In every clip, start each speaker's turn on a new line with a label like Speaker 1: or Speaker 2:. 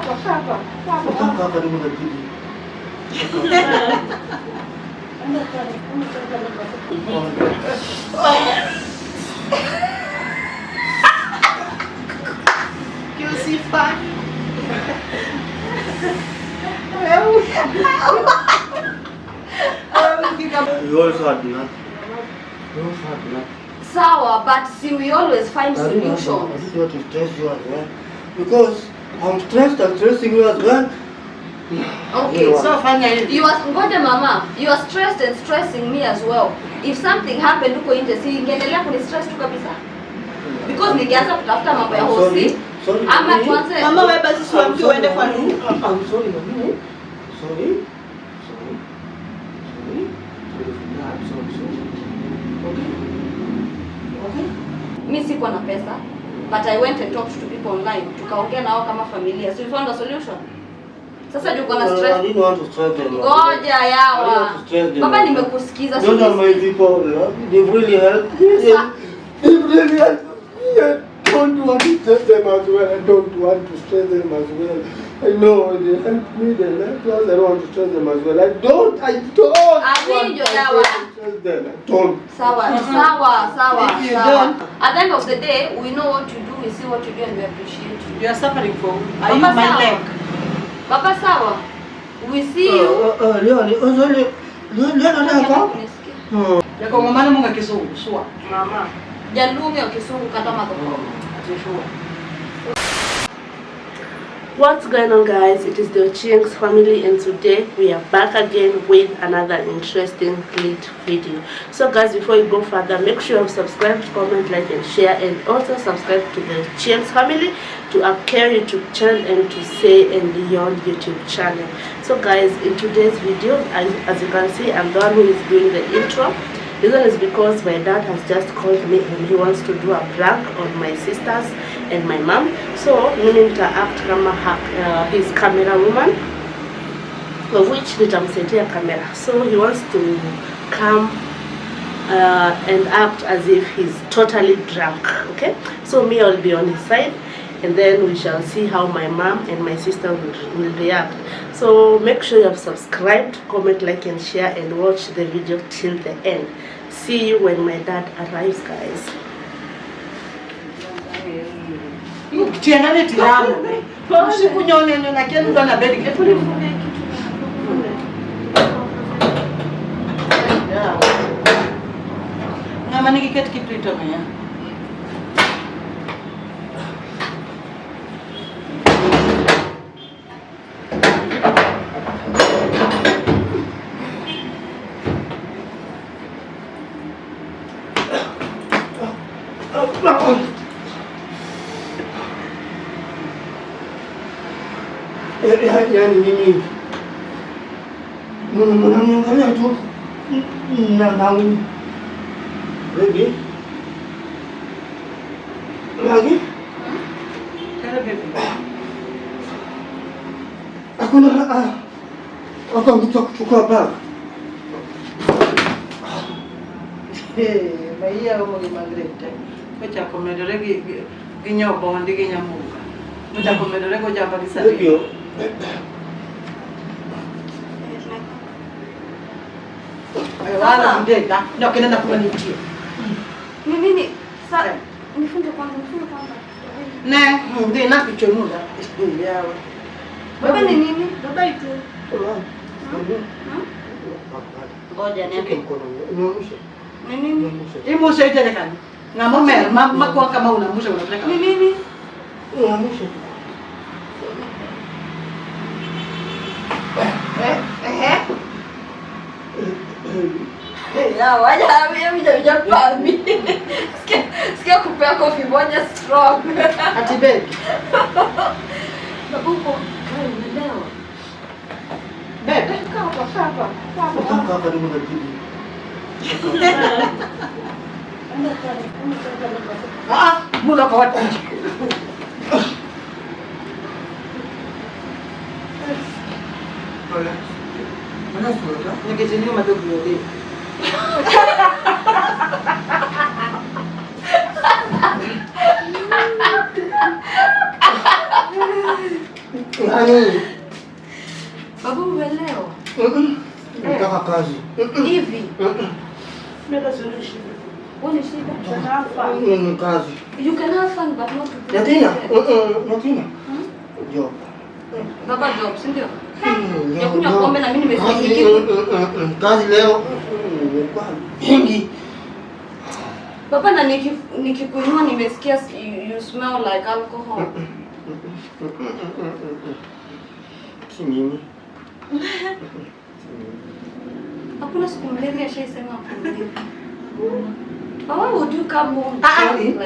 Speaker 1: Hapa karibu na TV.
Speaker 2: Yusifa.
Speaker 1: You also had that.
Speaker 3: Sawa, but see, we always find solutions.
Speaker 1: I just want to stress you as well. Because I'm stressed and stressing you as well.
Speaker 3: Okay, so you are ngoja mama, you are stressed and stressing me as well. If something happened huko nje, si ingeendelea kuni stress tu kabisa. Because ningeanza kutafuta mambo ya hosi. Ama tuanze
Speaker 2: Mama wewe basi sio mtu uende kwa nini?
Speaker 1: I'm sorry, mami. Sorry. Okay.
Speaker 3: mi sikuwa na pesa, but I went and talked to people online. Tukaongea nao kama familia. So we found a solution. Sasa juu kuna stress.
Speaker 1: I didn't want to stress them.
Speaker 3: Ngoja yawa. Baba nimekusikiza.
Speaker 1: Those are my people. They've really helped. They've really helped. I don't want to stress them as well. I don't want to stress them as well. I know they helped me. They helped us. I don't want to stress them as well. I don't want to stress them. I don't.
Speaker 3: Sawa.
Speaker 2: If you don't,
Speaker 3: at the end of the day, we know what you do, we see what you do, and we appreciate you.
Speaker 2: you are suffering for. Are you my leg?
Speaker 3: Baba sawa. We see you.
Speaker 2: Yako mama munga Kizungu swa.
Speaker 3: Mama. Jalume au Kizungu kata madoko.
Speaker 4: What's going on, guys? It is the Ochieng's family, and today we are back again with another interesting lit video. So guys, before you go further, make sure you subscribe, comment, like and share, and also subscribe to the Ochieng's family, to Apcare YouTube channel, and to Say and Beyond YouTube channel. So guys, in today's video, as you can see, I'm the one who is doing the intro. The reason is because my dad has just called me and he wants to do a prank on my sisters and my mom. So mimi nita-act kama his camera woman, of which nitamsetia camera. So he wants to come and act as if he's totally drunk. Okay, so me, I'll be on his side, and then we shall see how my mom and my sister will react. So make sure you have subscribed, comment, like and share, and watch the video till the end. See you when my dad arrives, guys.
Speaker 2: Tianane tilamu. Usiku nyone na kenu ndo na bedi ketu. Ngama nikiketi kiplito mya.
Speaker 1: Yani mimi mnaniangalia tu na baby lagi hakuna hata mtu kuchukua bag
Speaker 2: Maia omo ni Margaret. Kocha komedore ginyo bondi ginyamuka. Kocha komedore ko jamba kisari.
Speaker 1: ndio
Speaker 2: Wala mdeka. Ndio kinaenda kumanitia.
Speaker 3: Nini? Sasa nifunge kwanza.
Speaker 2: Ne, ndio na kichonunda. Yawa.
Speaker 3: Baba ni nini?
Speaker 2: Baba itu.
Speaker 3: Ngoja niambie. Ni nini?
Speaker 2: Imu saitele kan. Ngamo mer makwa kama unamusha unapeleka.
Speaker 3: Ni nini? Ya waja mimi ndio pambi. Sikia kupea kofi moja strong.
Speaker 2: Atibe.
Speaker 3: Babuko, leo.
Speaker 2: Bebe.
Speaker 1: Kaka karibu na TV.
Speaker 2: Mula kwa watu. Nikijini madogo yote.
Speaker 1: Yaani
Speaker 3: Baba uelewa.
Speaker 1: nataka kazi.
Speaker 3: Hivi.
Speaker 4: Mimi sio shida.
Speaker 3: Wewe ni shida.
Speaker 1: Ni kazi.
Speaker 3: You can have fun but not to play.
Speaker 1: Natina. Job.
Speaker 3: Baba job, si ndio? Nikunywa pombe na mimi nimefanya
Speaker 1: kazi leo. Nimekuwa mingi.
Speaker 3: Baba na nikikunywa nimesikia you smell like alcohol.
Speaker 1: Si mimi.
Speaker 3: Hakuna siku mlevi ashaisema hapo. Baba would you come home?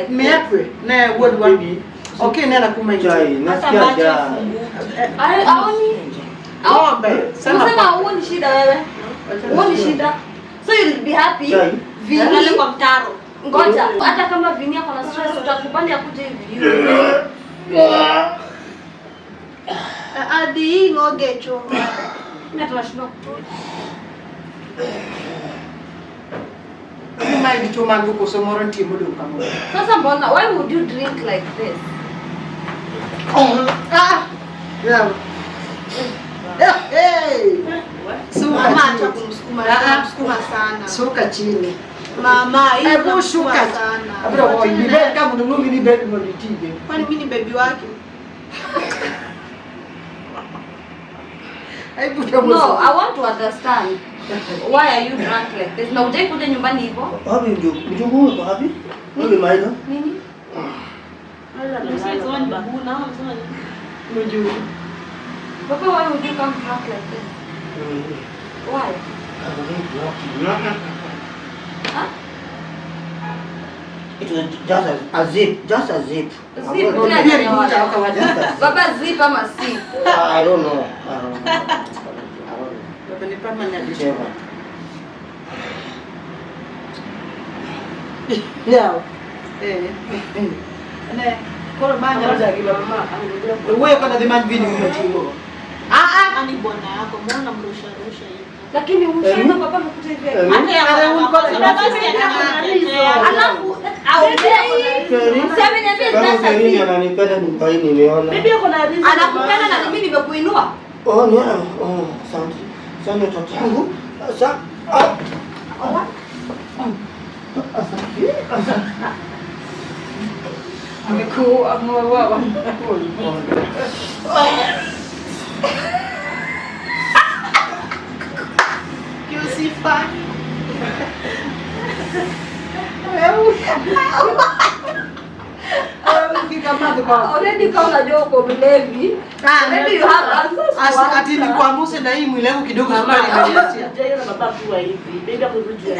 Speaker 2: Meapre na word one. Okay, nena kuma
Speaker 1: Chai, nasikia njaa.
Speaker 3: Aoni.
Speaker 2: Ng'ombe.
Speaker 3: Unasema huoni shida wewe? Huoni shida? So you'll be happy.
Speaker 1: Chai.
Speaker 3: Vini kwa mtaro. Ngoja, hata kama Vini ako na stress utakubali akuje hivi.
Speaker 4: Adi ngogecho.
Speaker 3: Mimi tunashindwa.
Speaker 2: Mimi ndicho mangu kusomoro ntimo ndo kama.
Speaker 3: Sasa mbona why would you drink like this?
Speaker 2: Yeah. Hey.
Speaker 4: Mama acha kumsukuma sana.
Speaker 2: Suka chini.
Speaker 4: Mama, hii
Speaker 2: Hebu shuka
Speaker 4: sana.
Speaker 2: Abra boy, ni bed kama nungi ni bed monitige.
Speaker 4: Kwani mimi ni baby wake?
Speaker 3: No, I want to understand. Why are you drunk like this? Na uje kuja nyumbani hivyo?
Speaker 1: Wapi mjukuu kwa wapi? Wewe maida?
Speaker 3: Nini?
Speaker 2: Mjuu.
Speaker 3: Papa, why would you come drunk like this? Why? Huh?
Speaker 1: It was just a zip.
Speaker 3: Zip, Baba zip ama sip?
Speaker 1: I don't know.
Speaker 2: Baba manya
Speaker 1: Whichever.
Speaker 2: Now. Ne, koro manya roja gila mama. Wewe kwa na demand vini mtimo.
Speaker 4: Ani bwana yako, mbona mrusha hivi?
Speaker 3: Lakini umshaona baba mkuta hivi.
Speaker 4: Hata ya
Speaker 3: Alafu Sema niambie sasa
Speaker 1: Nini ananipenda nyumbani nimeona.
Speaker 4: Bibi yako na riziki.
Speaker 3: anakupenda na mimi nimekuinua.
Speaker 1: Oh, ni asante. Sana mtoto wangu. Asante.
Speaker 2: Amekuwa amwawa.
Speaker 4: Yusifa.
Speaker 3: Already kama unajua uko mlevi. Already you have answers.
Speaker 2: Ati ni kwa Musa na hii mwili yangu kidogo sukari imeniatia.
Speaker 4: Jayo na baba kwa hivi. Bibi yako rudi.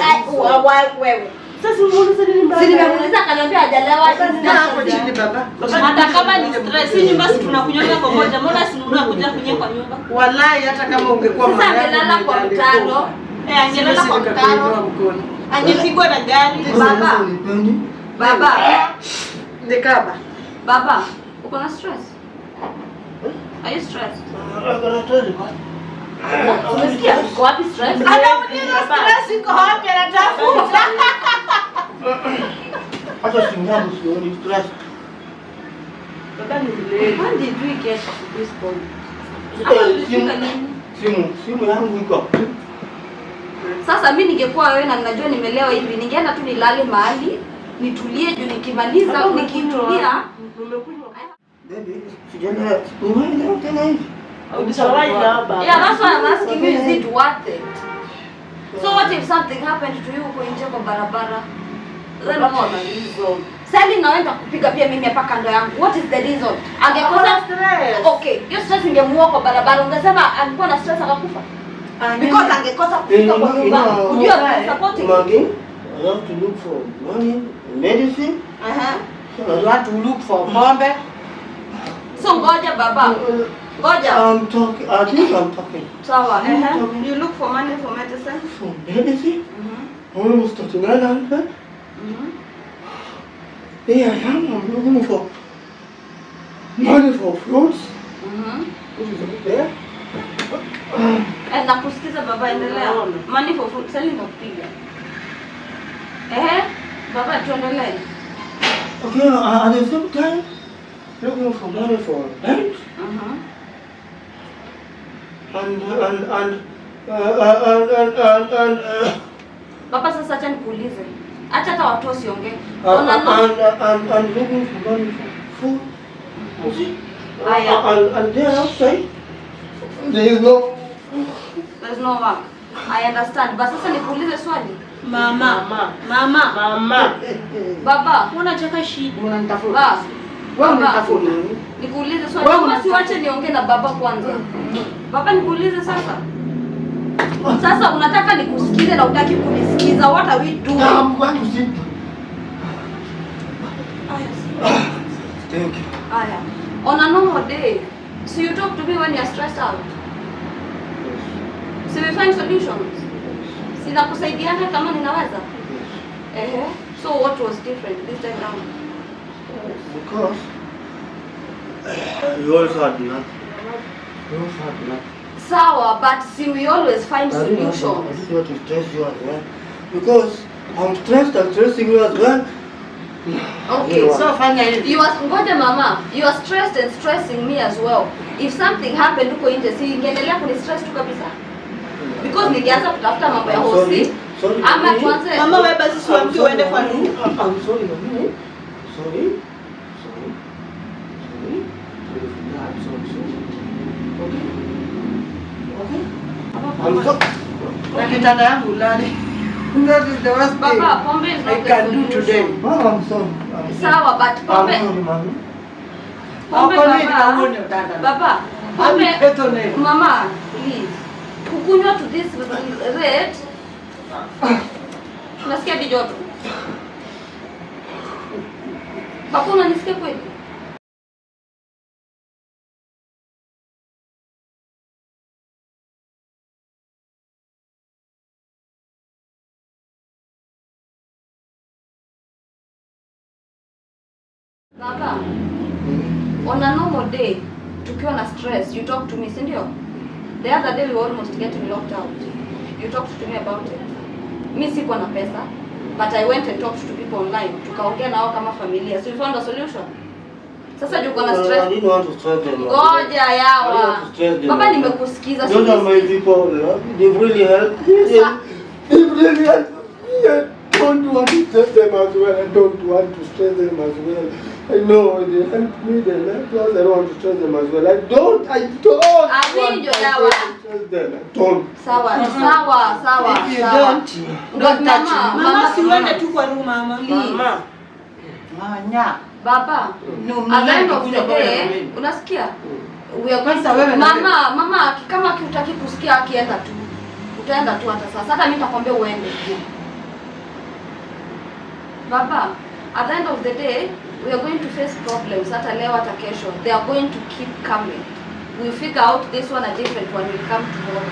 Speaker 3: Wewe.
Speaker 4: Sasa muulize nini mbaya?
Speaker 3: Si nimemuuliza akaniambia hajalewa.
Speaker 2: Hapo chini baba.
Speaker 5: Hata kama ni stress, si nyumba si tunakunywa pamoja. Mbona si ununua kuja kunywa kwa nyumba?
Speaker 2: Wallahi hata kama ungekuwa
Speaker 3: Sasa angelala kwa mtaro.
Speaker 5: Angelala kwa mtaro. Angepigwa na gari.
Speaker 3: Baba.
Speaker 2: Ndekaba.
Speaker 3: Baba, uko na stress? Are you stressed? Umesikia? Uko wapi stress?
Speaker 4: Anauliza stress iko wapi anatafuta?
Speaker 1: Hata singamu sioni stress.
Speaker 4: Baba ni mlevi.
Speaker 3: When did we get to this point?
Speaker 1: Simu yangu iko.
Speaker 3: Sasa mimi ningekuwa wewe na ninajua nimelewa hivi, ningeenda tu nilale mahali, nitulie juu nikimaliza nikitulia.
Speaker 1: Baby, sijana nimeelewa tena hivi.
Speaker 3: Yeah, that's why I'm asking you, is it worth it? So what if something happened to you uko nje kwa barabara? Then what? Sali na wenda kupiga pia mimi hapa kando yangu. What is the reason? Angekosa
Speaker 4: stress.
Speaker 3: Okay, hiyo stress ingemuua kwa barabara. Ungesema alikuwa na stress akakufa. Because angekosa kufika kwa nyumba. Unajua supporting.
Speaker 1: Maggie, I have to look for money, medicine.
Speaker 2: You want to look for pombe?
Speaker 3: So ngoja baba. Ngoja.
Speaker 1: I think I'm talking.
Speaker 3: Sawa. You look for money for medicine?
Speaker 1: For medicine? Almost 3900. Yeah, I'm looking for money for fruits. Which is right there.
Speaker 3: Nakusikiza baba, endelea. Money for food, sali ndo kupiga. Baba tuendelee.
Speaker 1: Okay, at the same time, looking for money for rent.
Speaker 3: Baba, sasa acha nikuulize. Acha hata watu wasiongee.
Speaker 1: And looking for money for food. You see? And there outside, there is no.
Speaker 3: There's no work. I understand. But sasa nikuulize swali.
Speaker 5: Mama.
Speaker 3: Baba,
Speaker 5: Unataka shida.
Speaker 2: Unanitafuta. Wewe unanitafuta.
Speaker 3: Nikuulize swali. Mama, siwache niongee na baba kwanza. Baba, nikuulize sasa. Sasa unataka nikusikize na utaki kunisikiza. What are we doing?
Speaker 1: I'm going to sleep. Thank you.
Speaker 3: Aya. On a normal day, so you talk to me when you're stressed out. So we find solutions. Sina kusaidiana kama ninaweza. So what was different this time round?
Speaker 1: Because you also had nothing.
Speaker 3: Sawa, but see, we always find solutions.
Speaker 1: I didn't want to stress you as well. Because I'm stressed and stressing you as well.
Speaker 3: Okay,
Speaker 2: So fanya hivi.
Speaker 3: ngoja mama, you are stressed and stressing me as well. If something happened huko nje, si ingeendelea kunistress tu kabisa. Because ningeanza kutafuta mambo ya hosi. Ama tuanze.
Speaker 5: Mama, wewe basi siwaambie uende kwa room.
Speaker 1: I'm sorry, mami. Sorry. I'm sorry.
Speaker 2: Na kitanda yangu lali. That is the worst thing
Speaker 3: Baba, pombe is
Speaker 2: I
Speaker 3: not the
Speaker 2: can do today.
Speaker 3: solution.
Speaker 1: Mom, I'm sorry.
Speaker 3: Sawa, but pombe.
Speaker 1: I'm sorry, mami.
Speaker 3: Pombe
Speaker 2: Hapo nini
Speaker 3: baba.
Speaker 2: kaone utanda?
Speaker 3: Baba,
Speaker 2: Mami
Speaker 3: pombe.
Speaker 2: peto nini?
Speaker 3: Mama, please. Kukunywa to this rate. Unasikia hadi joto. Baba, unanisikia kweli? Baba, on a normal day, tukiwa na stress, you talk to me, si ndio? The other day we were almost getting locked out. You talked to me about it. Mi sikuwa na pesa, but I went and talked to people online. Tukaongea nao kama familia. So we found a solution. Sasa juko na stress.
Speaker 1: I didn't want to stress them.
Speaker 3: Ngoja
Speaker 1: I
Speaker 3: yawa.
Speaker 1: didn't want to stress them.
Speaker 3: Baba, nimekusikiza.
Speaker 1: Those are my people. They've really helped me. They've really helped me. I don't want to stress them as well. I don't want to stress them as well. I know they helped me. They helped us. I don't want to stress them as well. I don't want
Speaker 3: Avinjo
Speaker 1: to
Speaker 3: yawa.
Speaker 1: stress them. I don't.
Speaker 3: Sawa.
Speaker 2: If you don't touch me.
Speaker 5: Mama, si uende tu kwa room mama.
Speaker 3: Please.
Speaker 2: Nya.
Speaker 3: Baba,
Speaker 2: No,
Speaker 3: at the end of the
Speaker 2: kuja kwa
Speaker 3: day,
Speaker 2: mimi.
Speaker 3: unasikia? We are going
Speaker 2: Kwanza wewe
Speaker 3: to...
Speaker 2: na
Speaker 3: Mama, kama kiutaki kusikia akienda tu. Utaenda tu hata sasa. Hata mimi nitakwambia uende. Baba, at the end of the day, we are going to face problems hata leo hata kesho. They are going to keep coming. We figure out this one a different one will come tomorrow.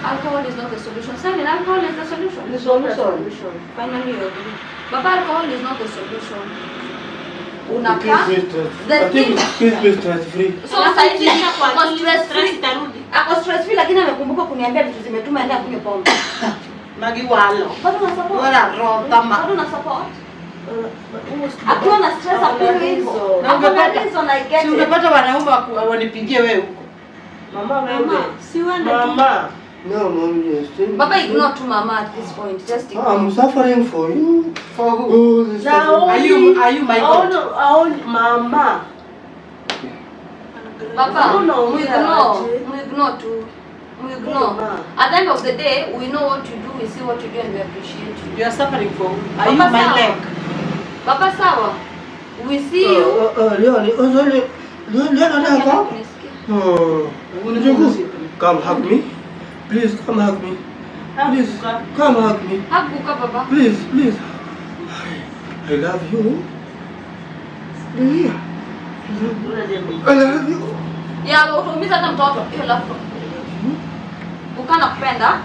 Speaker 3: Alcohol is not the solution. Simon, alcohol is the solution.
Speaker 2: The solution.
Speaker 3: Finally you agree. Baba, alcohol is not the solution. Unakaa.
Speaker 1: I think it's stress free.
Speaker 3: So sasa hivi ako stress
Speaker 5: Stress
Speaker 3: free.
Speaker 5: itarudi.
Speaker 3: Ako stress free lakini amekumbuka kuniambia vitu zimetuma ende akunywe pombe.
Speaker 2: Magiwalo.
Speaker 3: Bado na support.
Speaker 2: Wala roho kama.
Speaker 3: Bado na support. Akiwa na stress akunywe hivyo.
Speaker 2: Na ungepata-
Speaker 3: reason I get
Speaker 2: Si
Speaker 3: it.
Speaker 2: ungepata wanaume wanipigie wewe huko.
Speaker 4: Mama, wewe.
Speaker 5: Si uende tu.
Speaker 4: Mama.
Speaker 1: No, mom, yes.
Speaker 3: Baba, ignore to mama at this point. Just ignore.
Speaker 1: I'm suffering for you.
Speaker 2: For who?
Speaker 1: Oh, this
Speaker 4: Now,
Speaker 2: Are you my God?
Speaker 4: Mama.
Speaker 3: Baba,
Speaker 4: No,
Speaker 3: we ignore to. We ignore.
Speaker 4: Mama.
Speaker 3: At the end of the day, we know what you do, we see what you do, and we appreciate you.
Speaker 2: You are suffering for who? Are you
Speaker 3: Baba,
Speaker 2: my
Speaker 3: sawa.
Speaker 2: leg?
Speaker 3: Baba, sawa. We see you.
Speaker 1: Leon,
Speaker 3: Kunisikia.
Speaker 1: Njugu, come hug me. Please, come hug me. Please, come hug me.
Speaker 3: Hakuka baba.
Speaker 1: Please, please. I love you. Yeah. I love you.
Speaker 3: Ya utaumiza hata mtoto. Hiyo laptop. Ukana kupenda.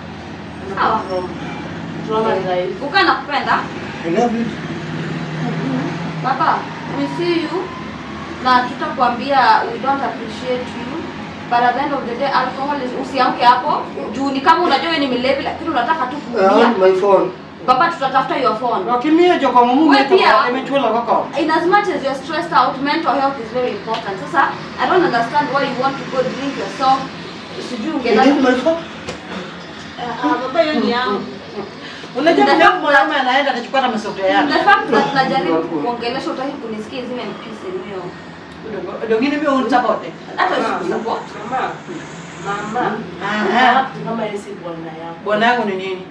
Speaker 3: Sawa. Ukana kupenda.
Speaker 1: I love you.
Speaker 3: Baba, we see you. Na tutakwambia we don't appreciate you. But at the end of the day, alcohol is usiamke hapo. Juu ni kama unajua wewe ni mlevi lakini unataka tu
Speaker 1: I want
Speaker 3: kuumia.
Speaker 1: my phone.
Speaker 3: Baba, tutatafuta your phone.
Speaker 2: Wakimia joko mumu
Speaker 3: Wewe pia.
Speaker 2: imechuola wako.
Speaker 3: In as much as you're stressed out, mental health is very important. Sasa, I don't understand why you want to go drink yourself sijui ungeenda
Speaker 5: baba hiyo ni yangu.
Speaker 2: Unajua mimi mwanaume anaenda akachukua na masufuria yake.
Speaker 3: the fact that tunajaribu kuongelesha utaki kunisikia zime mpise mio.
Speaker 2: Ndio ngine mimi unisupport.
Speaker 3: Hata usisupport.
Speaker 4: Mama. Kama yeye si bwana yako.
Speaker 2: Bwana yangu ni nini?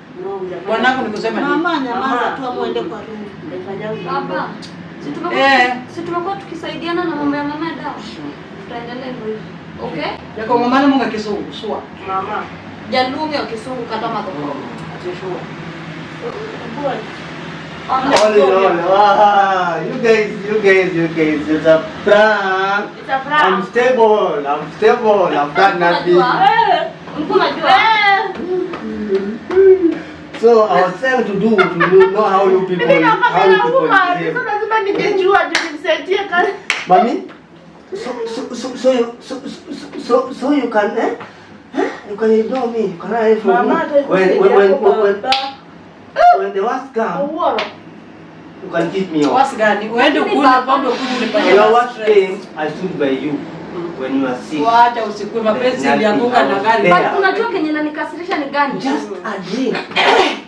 Speaker 2: Bwana yangu ni kusema nini?
Speaker 5: Mama nyamaza tu muende kwa room.
Speaker 3: Baba. Si tumekuwa tukisaidiana na mambo ya mama dawa. Tutaendelea hivyo. Okay?
Speaker 2: Yako mama na Mungu kisungu, sua.
Speaker 4: Mama.
Speaker 3: Jalumi au kisungu kata madhoko.
Speaker 2: Atishua.
Speaker 1: You guys, it's a prank.
Speaker 3: It's a prank.
Speaker 1: I'm stable. I've got nothing. So I was trying to know how you people behave. Mommy, so you can you can ignore me. You can hide from me. When the worst come, you can keep me off.
Speaker 2: What's gani? Uende kunywa pombe kunywa
Speaker 1: You know what came? I stood by you when you were sick.
Speaker 2: Wacha usikue mapenzi ilianguka na gari.
Speaker 3: But unajua kenye nanikasirisha ni gani?
Speaker 1: Just a drink.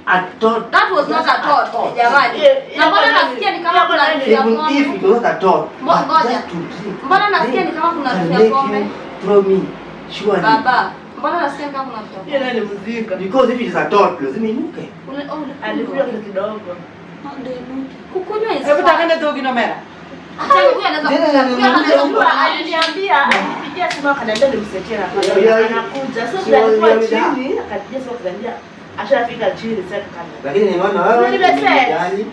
Speaker 1: I thought
Speaker 3: That was not a thought. Jamani. Na mbona nasikia ni kama kuna harufu ya
Speaker 1: even
Speaker 3: pombe?
Speaker 1: if it was a thought,
Speaker 3: Ngoja.
Speaker 1: just to drink.
Speaker 3: Mbona nasikia ni kama kuna harufu
Speaker 1: Can
Speaker 3: ya
Speaker 1: make
Speaker 3: pombe?
Speaker 1: you throw me. Surely.
Speaker 3: Baba, mbona nasikia kama kuna harufu ya pombe?
Speaker 4: Yeye ni mzika.
Speaker 1: Because if it is a thought, lazima inuke.
Speaker 4: Alikuwa kidogo.
Speaker 3: Kukunywa hizo.
Speaker 2: Hebu takane tu kinomera.
Speaker 3: Hata huyu anaweza kunywa.
Speaker 4: Aliniambia pigia simu akaniambia nimsetie na anakuja. So
Speaker 1: Sio,
Speaker 4: alikuwa
Speaker 1: yeah,
Speaker 4: chini akapigia simu akaniambia ashafika chini sasa kana.
Speaker 1: Lakini nimeona wewe unijali.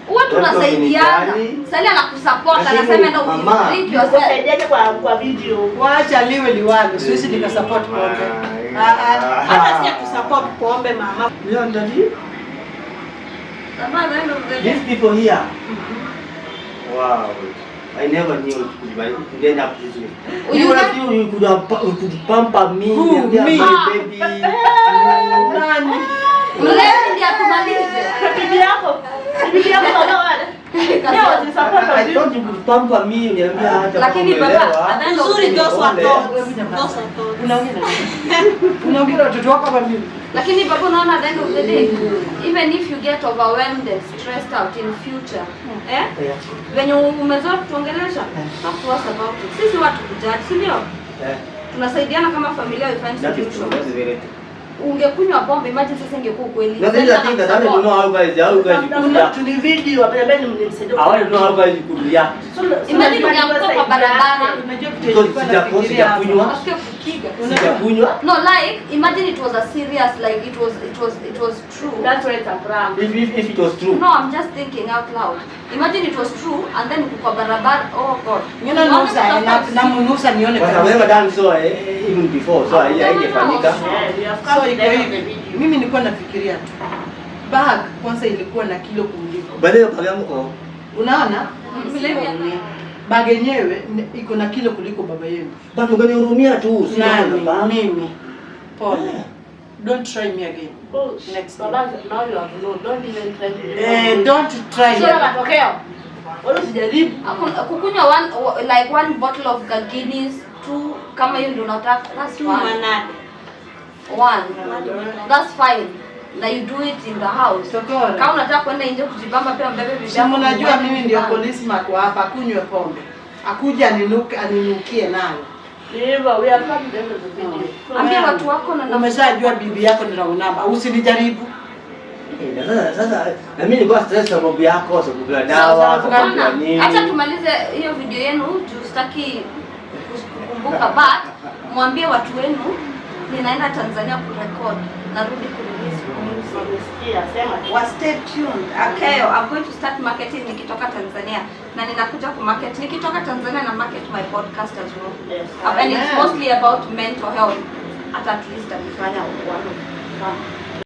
Speaker 3: Huwa tunasaidiana. Sali anakusupport anasema ndio treat yourself.
Speaker 4: Kusaidiaje kwa video.
Speaker 2: Wacha liwe liwalo. Sisi nikasupport pombe.
Speaker 5: Hata si kusupport pombe mama.
Speaker 1: You understand? These people here. Wow. I never knew it could end up this way. You could pamper me.
Speaker 2: Who?
Speaker 1: Be
Speaker 2: Me?
Speaker 1: my baby.
Speaker 2: Nani?
Speaker 3: Mlezi ndiye atumalize.
Speaker 4: Bibi yako baba wale. Leo support
Speaker 1: I thought you could pamper me. Uniambia hata
Speaker 3: Lakini baba,
Speaker 5: Nzuri those were thoughts.
Speaker 2: Unaongea watoto wako kama mimi.
Speaker 3: Lakini baba unaona at the end of the day, even if you get overwhelmed and stressed out in future, when umezoea kutuongelesha, talk to us about it. Sisi watu kujudge, si ndio? Tunasaidiana kama familia we find solutions. Ungekunywa pombe, imagine sasa ingekuwa kweli.
Speaker 1: Nothing that I don't know how guys could react.
Speaker 4: Tuni video apenda nimsaidie.
Speaker 1: I want to know how guys could react.
Speaker 3: Imagine ungeamka kwa barabara,
Speaker 2: Unajua kitu
Speaker 1: Because sijakunywa.
Speaker 3: unasikia kukiga.
Speaker 1: Sijakunywa.
Speaker 3: No, like imagine it was a serious, like it was true.
Speaker 4: That's why it's a prank.
Speaker 1: If it was true.
Speaker 3: No, I'm just thinking out loud. Imagine it was true and then kwa barabara, oh God.
Speaker 2: Ngine nusa na munusa nione
Speaker 1: But I've never done so even before. So haijafanyika.
Speaker 2: So iko hivi. Mimi nilikuwa nafikiria tu. Bag kwanza ilikuwa na kilo kuliko.
Speaker 1: Baadaye pale mko.
Speaker 2: Unaona? Bag yenyewe iko na kilo kuliko baba yenu.
Speaker 1: But ungenihurumia tu, si
Speaker 2: mimi. Pole. Don't try me again. Next time.
Speaker 4: Baba, now you have known. Don't even try to.
Speaker 2: Don't try.
Speaker 3: Sio matokeo.
Speaker 4: Wala sijaribu.
Speaker 3: Kukunywa one bottle of Guinness, 2 kama hiyo ndio unataka, that's fine. 1. That's fine. Na you do it in the house. Kama unataka kwenda nje kujibamba pia mbebe bibi yako.
Speaker 2: Unajua mimi ndio policeman kwa hapa, kunywe pombe. Akuja aninukie nayo.
Speaker 4: Hivyo we are coming to the video.
Speaker 3: Ambia watu wako na
Speaker 2: umeshajua bibi yako ndio unamba, usinijaribu.
Speaker 1: Sasa na mimi nilikuwa stress kwa sababu yako, sababu ya dawa, sababu ya nini.
Speaker 3: Acha tumalize hiyo video yenu, tutaki kukumbuka, but mwambie watu wenu ninaenda Tanzania kurecord, narudi kurelease stay tuned. Okay, I'm going to start marketing nikitoka Tanzania. Na ninakuja kumarket nikitoka Tanzania na market my podcast as well.
Speaker 4: Yes.
Speaker 3: And it's mostly about mental health. At least I'm trying to